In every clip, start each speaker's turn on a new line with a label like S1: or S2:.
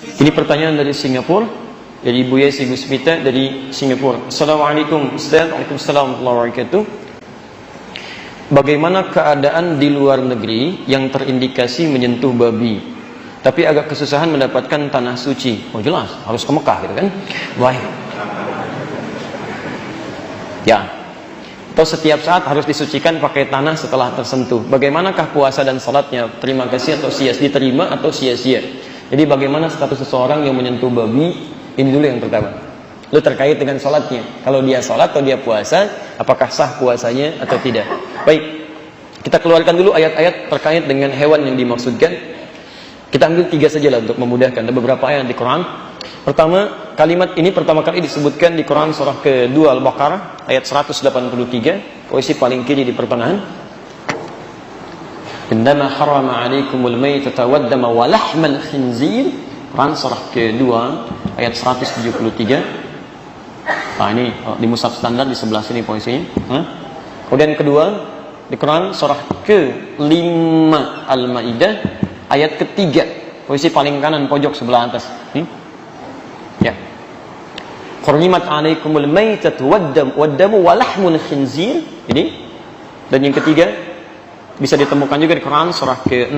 S1: Ini pertanyaan dari Singapura, dari Ibu Yesi Gusmita dari Singapura. Assalamualaikum Ustaz. Waalaikumsalam warahmatullahi wabarakatuh. Bagaimana keadaan di luar negeri yang terindikasi menyentuh babi, tapi agak kesusahan mendapatkan tanah suci? Oh jelas, harus ke Mekah gitu kan? Baik. Ya. Atau setiap saat harus disucikan pakai tanah setelah tersentuh. Bagaimanakah puasa dan salatnya? Terima kasih atau sia-sia, diterima atau sia-sia? Jadi bagaimana status seseorang yang menyentuh babi? Ini dulu yang pertama. Lu terkait dengan salatnya. Kalau dia salat atau dia puasa, apakah sah puasanya atau tidak? Baik. Kita keluarkan dulu ayat-ayat terkait dengan hewan yang dimaksudkan. Kita ambil 3 saja lah untuk memudahkan. Ada beberapa ayat di Quran. Pertama, kalimat ini pertama kali disebutkan di Quran surah kedua Al-Baqarah ayat 183, posisi paling kiri di pertengahan. Indama harama alaikumul maytata waddama wa lahmal khinzir. Quran surah kedua ayat 173. Nah ini di mushaf standar di sebelah sini posisinya. Kemudian kedua di Quran surah ke-5 Al-Maidah ayat ketiga, posisi paling kanan pojok sebelah atas. Ya. Hurrimat alaikumul maytatu waddamu wa lahmul khinzir. Ini. Dan yang ketiga bisa ditemukan juga di Quran surah ke-6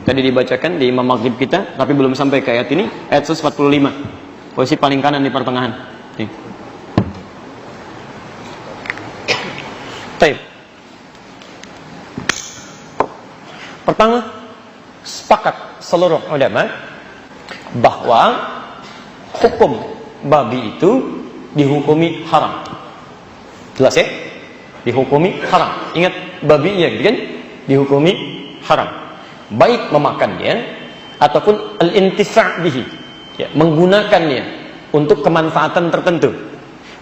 S1: tadi dibacakan di Imam Maghrib kita, tapi belum sampai ke ayat ini, ayat 145. Posisi paling kanan di pertengahan. Baik. Pertama, sepakat seluruh ulama bahwa hukum babi itu dihukumi haram. Jelas ya? Dihukumi haram. Ingat babinya gitu kan? Dihukumi haram. Baik memakannya ataupun al-intifa' bihi, ya, menggunakannya untuk kemanfaatan tertentu.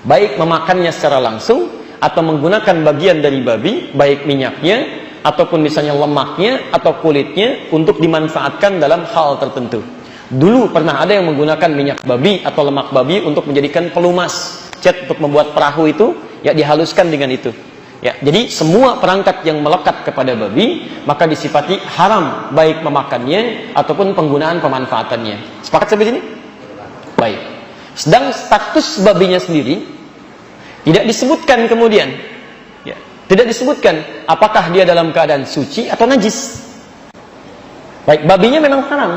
S1: Baik memakannya secara langsung atau menggunakan bagian dari babi, baik minyaknya ataupun misalnya lemaknya atau kulitnya untuk dimanfaatkan dalam hal tertentu. Dulu pernah ada yang menggunakan minyak babi atau lemak babi untuk menjadikan pelumas, cat untuk membuat perahu itu, ya dihaluskan dengan itu. Ya, jadi semua perangkat yang melekat kepada babi maka disifati haram, baik memakannya ataupun penggunaan pemanfaatannya. Sepakat sampai sini? Baik. Sedang status babinya sendiri tidak disebutkan kemudian. Ya, tidak disebutkan apakah dia dalam keadaan suci atau najis. Baik, babinya memang haram.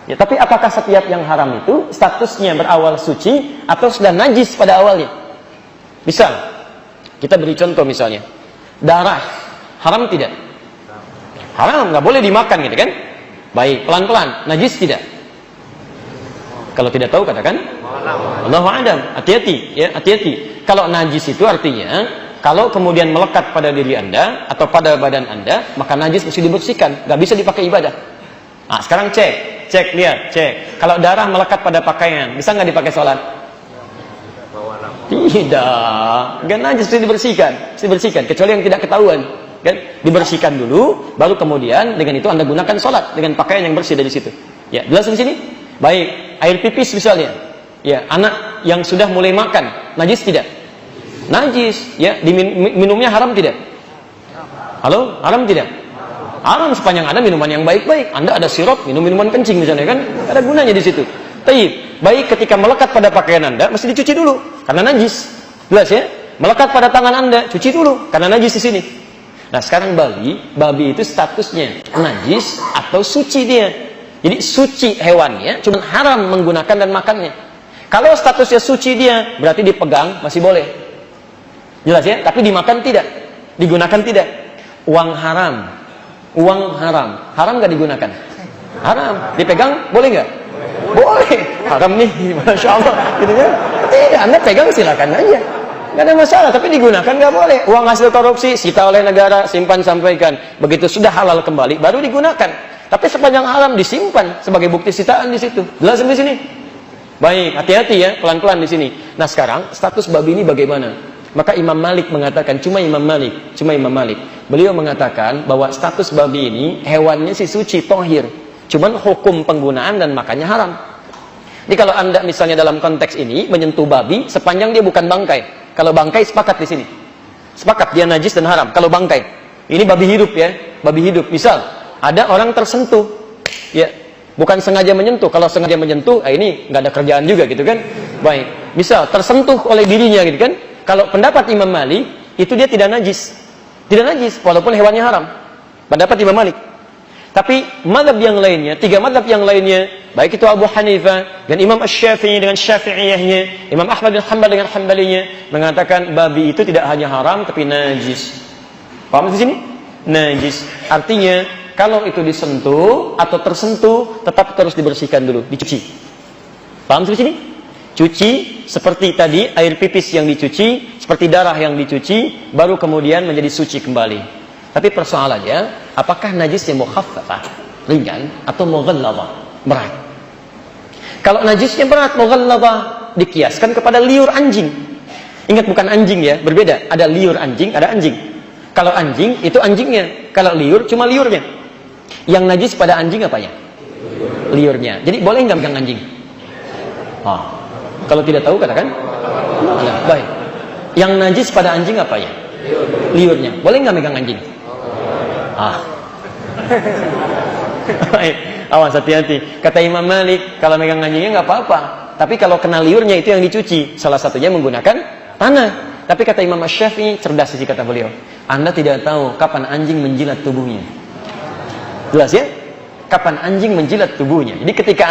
S1: Ya, tapi apakah setiap yang haram itu statusnya berawal suci atau sudah najis pada awalnya? Misal, kita beri contoh misalnya, darah haram tidak? Haram, nggak boleh dimakan gitu kan? Baik, pelan-pelan, najis tidak? Kalau tidak tahu katakan, Allahu a'lam. Hati-hati, ya hati-hati. Kalau najis itu artinya kalau kemudian melekat pada diri Anda atau pada badan Anda, maka najis mesti dibersihkan, nggak bisa dipakai ibadah. Nah, sekarang cek, lihat, cek. Kalau darah melekat pada pakaian, bisa nggak dipakai sholat? Tidak, kan najis mesti dibersihkan, kecuali yang tidak ketahuan, kan? Dibersihkan dulu, baru kemudian dengan itu Anda gunakan sholat dengan pakaian yang bersih dari situ. Ya, jelas di sini? Baik, air pipis misalnya, ya anak yang sudah mulai makan, najis tidak? Najis, ya minumnya haram tidak? Halo, haram tidak? Haram sepanjang ada minuman yang baik-baik. Anda ada sirup, minum minuman kencing misalnya kan, ada gunanya di situ. Baik ketika melekat pada pakaian Anda, mesti dicuci dulu karena najis. Jelas ya? Melekat pada tangan Anda, cuci dulu karena najis di sini. Nah, sekarang babi itu statusnya najis atau suci dia. Jadi suci hewannya, cuma haram menggunakan dan makannya. Kalau statusnya suci dia, berarti dipegang masih boleh. Jelas ya? Tapi dimakan tidak, digunakan tidak. Uang haram haram nggak digunakan? Haram. Dipegang boleh nggak? Boleh. Haram nih, masya Allah. Gitu kan? Anda pegang silakan aja, nggak ada masalah. Tapi digunakan nggak boleh. Uang hasil korupsi sita oleh negara, simpan sampaikan. Begitu sudah halal kembali, baru digunakan. Tapi sepanjang haram disimpan sebagai bukti sitaan di situ. Jelas sampai sini? Baik, hati-hati ya, pelan-pelan di sini. Nah sekarang status babi ini bagaimana? Maka Imam Malik mengatakan, cuma Imam Malik. Beliau mengatakan bahwa status babi ini hewannya sih suci, tohir. Cuman hukum penggunaan dan makannya haram. Jadi kalau Anda misalnya dalam konteks ini menyentuh babi sepanjang dia bukan bangkai. Kalau bangkai sepakat di sini. Sepakat dia najis dan haram. Kalau bangkai. Ini babi hidup ya, babi hidup. Misal ada orang tersentuh, ya Bukan sengaja menyentuh. Kalau sengaja menyentuh, ini nggak ada kerjaan juga gitu kan. Baik. Misal tersentuh oleh dirinya gitu kan. Kalau pendapat Imam Malik, itu dia tidak najis. Tidak najis, walaupun hewannya haram. Pendapat Imam Malik. Tapi mazhab yang lainnya, 3 mazhab yang lainnya, baik itu Abu Hanifah dan Imam Asy-Syafi'i dengan Syafi'iyahnya, Imam Ahmad bin Hanbal dengan Hanbalinya, mengatakan babi itu tidak hanya haram tapi najis. Paham di sini? Najis. Artinya kalau itu disentuh atau tersentuh, tetap terus dibersihkan dulu, dicuci. Paham di sini? Cuci seperti tadi air pipis yang dicuci, seperti darah yang dicuci, baru kemudian menjadi suci kembali. Tapi persoalannya, apakah najisnya mukhaffafah, ringan, atau mughalladhah, berat? Kalau najisnya berat, mughalladhah, dikiaskan kepada liur anjing. Ingat, bukan anjing ya, berbeda. Ada liur anjing, ada anjing. Kalau anjing, itu anjingnya. Kalau liur, cuma liurnya. Yang najis pada anjing apanya? Liurnya. Jadi boleh nggak megang anjing? Kalau tidak tahu katakan. Baik. Yang najis pada anjing apanya? Liurnya. Boleh nggak megang anjing? Awas, hati-hati. Kata Imam Malik, kalau megang anjingnya nggak apa-apa. Tapi kalau kena liurnya itu yang dicuci. Salah satunya menggunakan tanah. Tapi kata Imam Asy-Syafi'i, cerdas sih kata beliau. Anda tidak tahu kapan anjing menjilat tubuhnya. Jelas ya? Kapan anjing menjilat tubuhnya. Jadi ketika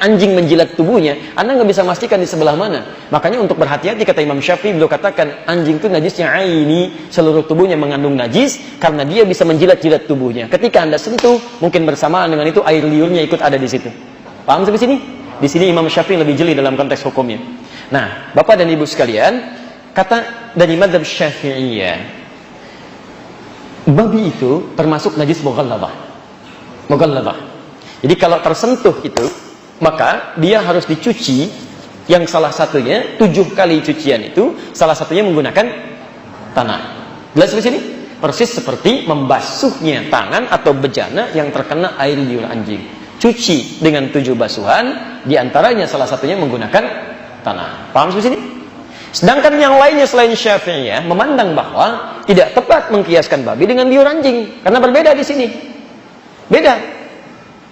S1: anjing menjilat tubuhnya, Anda nggak bisa memastikan di sebelah mana. Makanya untuk berhati-hati, kata Imam Syafi'i, beliau katakan anjing itu najisnya aini, seluruh tubuhnya mengandung najis karena dia bisa menjilat-jilat tubuhnya. Ketika Anda sentuh, mungkin bersamaan dengan itu air liurnya ikut ada di situ. Paham sampai sini? Di sini Imam Syafi'i lebih jeli dalam konteks hukumnya. Nah, Bapak dan Ibu sekalian, kata dari mazhab Syafi'iyah, babi itu termasuk najis mughalladhah. Jadi kalau tersentuh itu, maka dia harus dicuci. Yang salah satunya 7 kali cucian itu, salah satunya menggunakan tanah. Jelas di sini? Persis seperti membasuhnya tangan atau bejana yang terkena air liur anjing. Cuci dengan 7 basuhan, diantaranya salah satunya menggunakan tanah. Paham di sini? Sedangkan yang lainnya selain Syafi'iyah memandang bahwa tidak tepat mengkiaskan babi dengan liur anjing, karena berbeda di sini. Beda.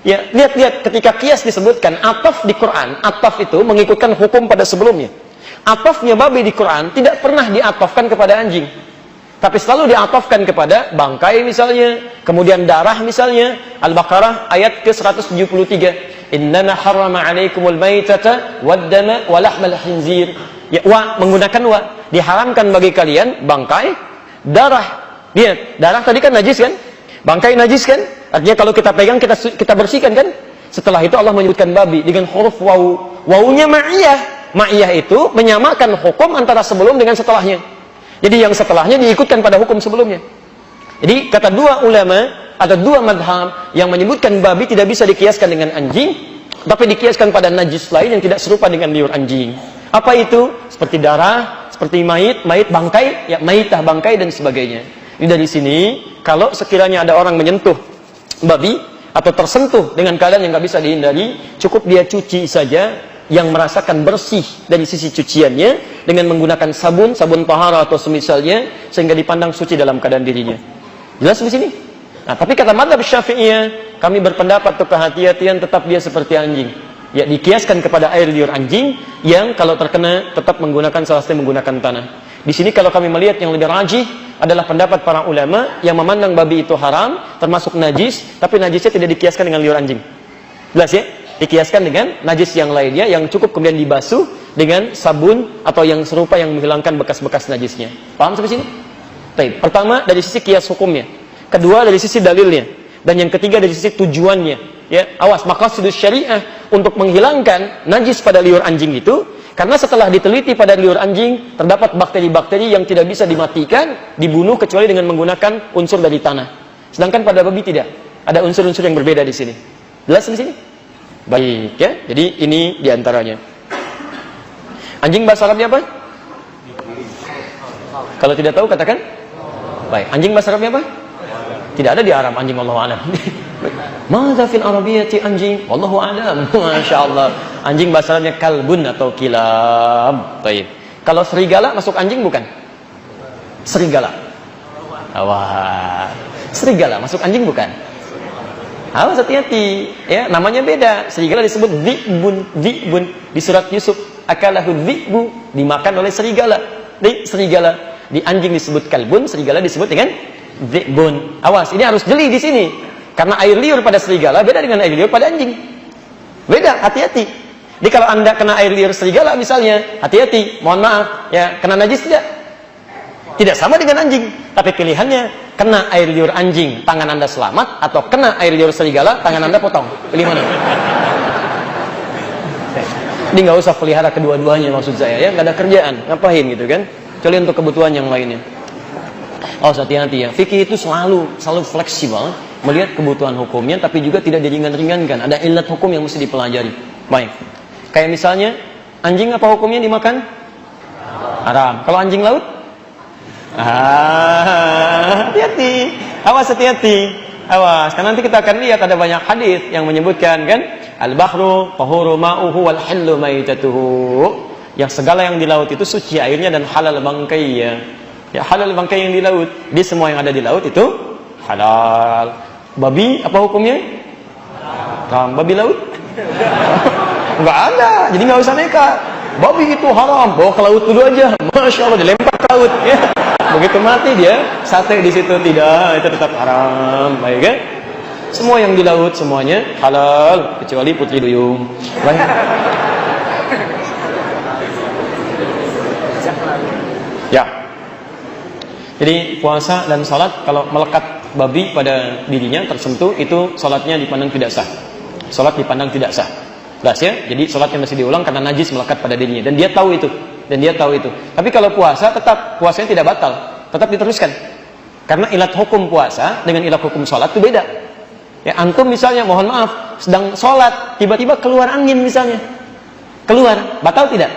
S1: Ya, lihat ketika kias disebutkan ataf di Quran, ataf itu mengikutkan hukum pada sebelumnya. Atafnya babi di Quran tidak pernah diatafkan kepada anjing. Tapi selalu diatafkan kepada bangkai misalnya, kemudian darah misalnya. Al-Baqarah ayat ke-173. Innama harrama 'alaikumul maitata wad-dama wa lahmal khinzir. Ya, menggunakan diharamkan bagi kalian bangkai, darah. Lihat, darah tadi kan najis kan? Bangkai najis kan? Artinya kalau kita pegang, kita bersihkan kan? Setelah itu Allah menyebutkan babi dengan huruf waw. Wawunya ma'iyah. Ma'iyah itu menyamakan hukum antara sebelum dengan setelahnya. Jadi yang setelahnya diikutkan pada hukum sebelumnya. Jadi kata 2 ulama, ada 2 madhab yang menyebutkan babi tidak bisa dikiaskan dengan anjing, tapi dikiaskan pada najis lain yang tidak serupa dengan liur anjing. Apa itu? Seperti darah, seperti mayit bangkai, ya mayitah bangkai dan sebagainya. Ini dari sini, kalau sekiranya ada orang menyentuh babi atau tersentuh dengan keadaan yang nggak bisa dihindari, cukup dia cuci saja, yang merasakan bersih dari sisi cuciannya dengan menggunakan sabun tahara atau semisalnya, sehingga dipandang suci dalam keadaan dirinya. Jelas di sini? Nah, tapi kata mazhab Syafi'iyah, kami berpendapat untuk kehati-hatian tetap dia seperti anjing. Ya, dikiaskan kepada air liur anjing yang kalau terkena tetap menggunakan salah satu menggunakan tanah. Di sini kalau kami melihat yang lebih rajih adalah pendapat para ulama yang memandang babi itu haram, termasuk najis, tapi najisnya tidak dikiaskan dengan liur anjing. Jelas ya? Dikiaskan dengan najis yang lainnya yang cukup kemudian dibasuh dengan sabun atau yang serupa yang menghilangkan bekas-bekas najisnya. Paham sampai sini? Baik. Pertama dari sisi kias hukumnya, kedua dari sisi dalilnya, dan yang ketiga dari sisi tujuannya. Ya, awas, maqasidus syariah untuk menghilangkan najis pada liur anjing itu, karena setelah diteliti pada liur anjing terdapat bakteri-bakteri yang tidak bisa dimatikan, dibunuh kecuali dengan menggunakan unsur dari tanah. Sedangkan pada babi tidak. Ada unsur-unsur yang berbeda di sini. Jelas di sini? Baik ya. Jadi ini diantaranya. Anjing bahasa Arabnya apa? Kalau tidak tahu katakan. Baik. Anjing bahasa Arabnya apa? Tidak ada di Arab anjing, wallahu a'lam. Madza fil arabiyyati anjing? Wallahu a'lam. Masyaallah. Anjing bahasa Arabnya kalbun atau kilab. Baik. Kalau serigala masuk anjing bukan? Serigala. Wah. Serigala masuk anjing bukan? Awas hati-hati, ya, namanya beda. Serigala disebut dhi'bun di surat Yusuf, akalahu dhi'bu, dimakan oleh serigala. Serigala, di anjing disebut kalbun, serigala disebut dengan dhi'bun. Awas, ini harus jeli di sini. Karena air liur pada serigala beda dengan air liur pada anjing. Beda, hati-hati. Jadi kalau Anda kena air liur serigala misalnya, hati-hati, mohon maaf, ya, kena najis tidak? Tidak sama dengan anjing, tapi pilihannya kena air liur anjing, tangan Anda selamat, atau kena air liur serigala, tangan Anda potong. Pilih mana? Jadi nggak usah pelihara kedua-duanya, maksud saya, ya, nggak ada kerjaan, ngapain gitu kan? Kecuali untuk kebutuhan yang lainnya. Oh, hati-hati ya. Fikih itu selalu fleksibel, melihat kebutuhan hukumnya, tapi juga tidak diringan-ringankan. Ada ilat hukum yang mesti dipelajari. Baik. Kayak misalnya, anjing apa hukumnya dimakan? Haram. Kalau anjing laut? Hati-hati, awas, hati-hati, awas. Karena nanti kita akan lihat ada banyak hadis yang menyebutkan kan, al-bahru tahuru ma'uhu wal hillu maitatuhu. Yang segala yang di laut itu suci airnya dan halal bangkainya. Ya, halal bangkai yang di laut. Di semua yang ada di laut itu halal. Babi apa hukumnya? Haram. Babi laut? Enggak ada. Jadi nggak usah nekat. Babi itu haram, bawa ke laut dulu aja. Masya Allah, dilempar ke laut. Ya. Begitu mati dia sate di situ, tidak, itu tetap haram. Baik kan? Semua yang di laut semuanya halal kecuali putri duyung. Baik. Ya. Jadi puasa dan salat kalau melekat babi pada dirinya tersentuh, itu salatnya dipandang tidak sah. Salat dipandang tidak sah. Jelas ya? Jadi salatnya masih diulang karena najis melekat pada dirinya dan dia tahu itu. Tapi kalau puasa, tetap puasanya tidak batal, tetap diteruskan. Karena ilat hukum puasa dengan ilat hukum sholat itu beda. Ya, antum misalnya, mohon maaf, sedang sholat, tiba-tiba keluar angin misalnya. Keluar, batal tidak?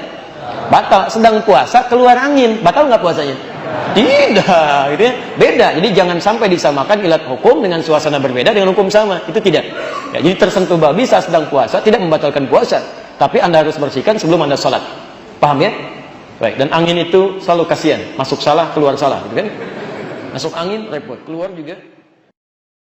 S1: Batal. Sedang puasa, keluar angin, batal nggak puasanya? Tidak, gitu ya. Beda. Jadi jangan sampai disamakan ilat hukum dengan suasana berbeda dengan hukum sama. Itu tidak. Ya, jadi tersentuh babi saat sedang puasa tidak membatalkan puasa. Tapi Anda harus bersihkan sebelum Anda sholat. Paham ya? Baik, dan angin itu selalu kasihan, masuk salah, keluar salah, gitu kan? Masuk angin repot, keluar juga